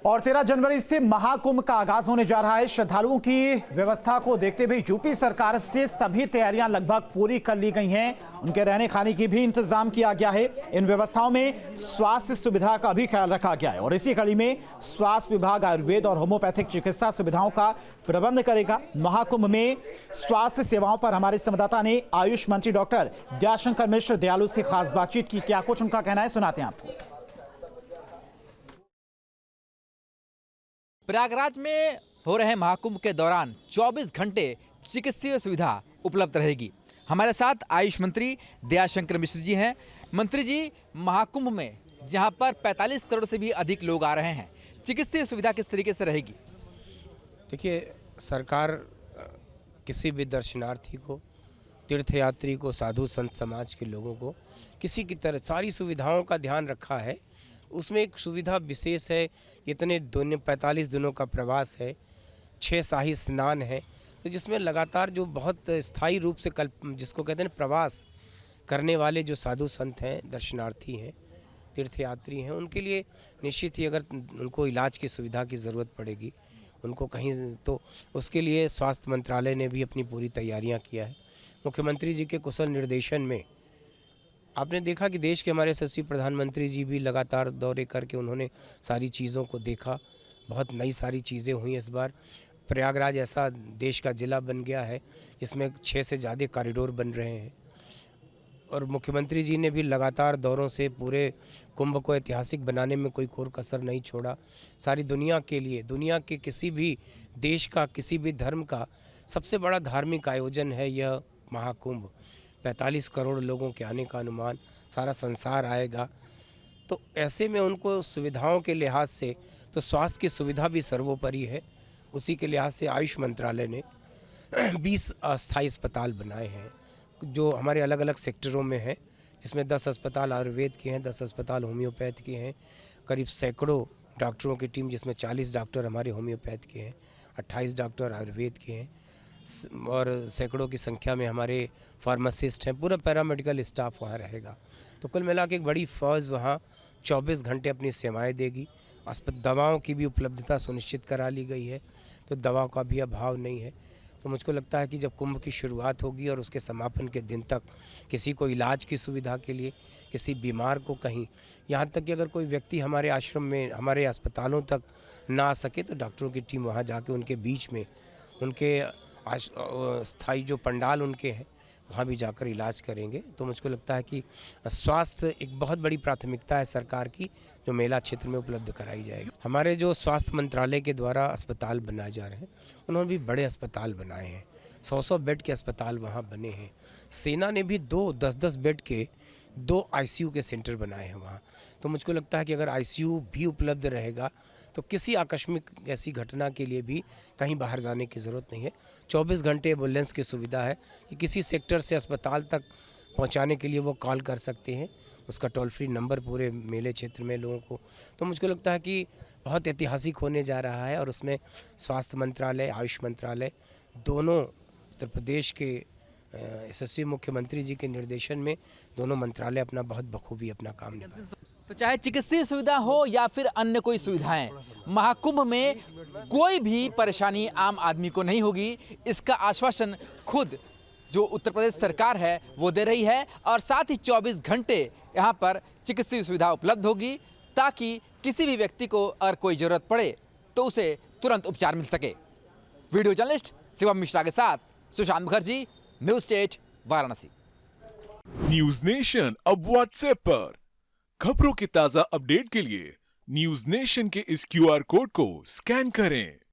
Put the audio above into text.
और 13 जनवरी से महाकुंभ का आगाज होने जा रहा है। श्रद्धालुओं की व्यवस्था को देखते हुए यूपी सरकार से सभी तैयारियां लगभग पूरी कर ली गई हैं। उनके रहने खाने की भी इंतजाम किया गया है। इन व्यवस्थाओं में स्वास्थ्य सुविधा का भी ख्याल रखा गया है और इसी कड़ी में स्वास्थ्य विभाग आयुर्वेद और होम्योपैथिक चिकित्सा सुविधाओं का प्रबंध करेगा। महाकुंभ में स्वास्थ्य सेवाओं पर हमारे संवाददाता ने आयुष मंत्री डॉक्टर दयाशंकर मिश्र दयालु से खास बातचीत की। क्या कुछ उनका कहना है, सुनाते हैं आपको। प्रयागराज में हो रहे महाकुंभ के दौरान 24 घंटे चिकित्सीय सुविधा उपलब्ध रहेगी। हमारे साथ आयुष मंत्री दयाशंकर मिश्र जी हैं। मंत्री जी, महाकुंभ में जहां पर 45 करोड़ से भी अधिक लोग आ रहे हैं, चिकित्सीय सुविधा किस तरीके से रहेगी? देखिए, सरकार किसी भी दर्शनार्थी को, तीर्थयात्री को, साधु संत समाज के लोगों को किसी की तरह सारी सुविधाओं का ध्यान रखा है। उसमें एक सुविधा विशेष है, इतने 45 दिनों का प्रवास है, 6 शाही स्नान है, तो जिसमें लगातार जो बहुत स्थायी रूप से जिसको कहते हैं प्रवास करने वाले जो साधु संत हैं, दर्शनार्थी हैं, तीर्थयात्री हैं, उनके लिए निश्चित ही अगर उनको इलाज की सुविधा की ज़रूरत पड़ेगी, उनको कहीं, तो उसके लिए स्वास्थ्य मंत्रालय ने भी अपनी पूरी तैयारियां किया है। मुख्यमंत्री जी के कुशल निर्देशन में आपने देखा कि देश के हमारे यशस्वी प्रधानमंत्री जी भी लगातार दौरे करके उन्होंने सारी चीज़ों को देखा। बहुत नई सारी चीज़ें हुई इस बार। प्रयागराज ऐसा देश का ज़िला बन गया है जिसमें 6 से ज़्यादा कॉरिडोर बन रहे हैं और मुख्यमंत्री जी ने भी लगातार दौरों से पूरे कुंभ को ऐतिहासिक बनाने में कोई कोर कसर नहीं छोड़ा। सारी दुनिया के लिए, दुनिया के किसी भी देश का, किसी भी धर्म का सबसे बड़ा धार्मिक आयोजन है यह महाकुंभ। 45 करोड़ लोगों के आने का अनुमान, सारा संसार आएगा। तो ऐसे में उनको सुविधाओं के लिहाज से तो स्वास्थ्य की सुविधा भी सर्वोपरि है। उसी के लिहाज से आयुष मंत्रालय ने 20 अस्थायी अस्पताल बनाए हैं जो हमारे अलग अलग सेक्टरों में हैं, जिसमें 10 अस्पताल आयुर्वेद के हैं, 10 अस्पताल होम्योपैथ के हैं, करीब सैकड़ों डॉक्टरों की टीम जिसमें 40 डॉक्टर हमारे होम्योपैथ के हैं, 28 डॉक्टर आयुर्वेद के हैं और सैकड़ों की संख्या में हमारे फार्मासिस्ट हैं। पूरा पैरामेडिकल स्टाफ वहाँ रहेगा। तो कुल मिला के एक बड़ी फौज वहाँ 24 घंटे अपनी सेवाएं देगी। दवाओं की भी उपलब्धता सुनिश्चित करा ली गई है, तो दवा का भी अभाव नहीं है। तो मुझको लगता है कि जब कुंभ की शुरुआत होगी और उसके समापन के दिन तक किसी को इलाज की सुविधा के लिए, किसी बीमार को कहीं, यहाँ तक कि अगर कोई व्यक्ति हमारे आश्रम में, हमारे अस्पतालों तक ना आ सके तो डॉक्टरों की टीम वहाँ जाके उनके बीच में, उनके स्थायी जो पंडाल उनके हैं वहाँ भी जाकर इलाज करेंगे। तो मुझको लगता है कि स्वास्थ्य एक बहुत बड़ी प्राथमिकता है सरकार की, जो मेला क्षेत्र में उपलब्ध कराई जाएगी। हमारे जो स्वास्थ्य मंत्रालय के द्वारा अस्पताल बनाए जा रहे हैं, उन्होंने भी बड़े अस्पताल बनाए हैं। 100-100 बेड के अस्पताल वहाँ बने हैं। सेना ने भी 10-10 बेड के 2 ICU के सेंटर बनाए हैं वहाँ। तो मुझको लगता है कि अगर ICU भी उपलब्ध रहेगा तो किसी आकस्मिक ऐसी घटना के लिए भी कहीं बाहर जाने की ज़रूरत नहीं है। 24 घंटे एम्बुलेंस की सुविधा है कि किसी सेक्टर से अस्पताल तक पहुंचाने के लिए वो कॉल कर सकते हैं। उसका टोल फ्री नंबर पूरे मेले क्षेत्र में लोगों को, तो मुझको लगता है कि बहुत ऐतिहासिक होने जा रहा है और उसमें स्वास्थ्य मंत्रालय, आयुष मंत्रालय दोनों, उत्तर प्रदेश के यशस्वी मुख्यमंत्री जी के निर्देशन में दोनों मंत्रालय अपना बहुत बखूबी अपना काम निभा। तो चाहे चिकित्सीय सुविधा हो या फिर अन्य कोई सुविधाएं, महाकुंभ में कोई भी परेशानी आम आदमी को नहीं होगी। इसका आश्वासन खुद जो उत्तर प्रदेश सरकार है वो दे रही है और साथ ही 24 घंटे यहाँ पर चिकित्सीय सुविधा उपलब्ध होगी ताकि किसी भी व्यक्ति को अगर कोई ज़रूरत पड़े तो उसे तुरंत उपचार मिल सके। वीडियो जर्नलिस्ट शिवम मिश्रा के साथ Sushant Mukherjee, news state, Varanasi. News nation अब व्हाट्सएप पर खबरों के ताजा अपडेट के लिए न्यूज नेशन के इस QR कोड को स्कैन करें।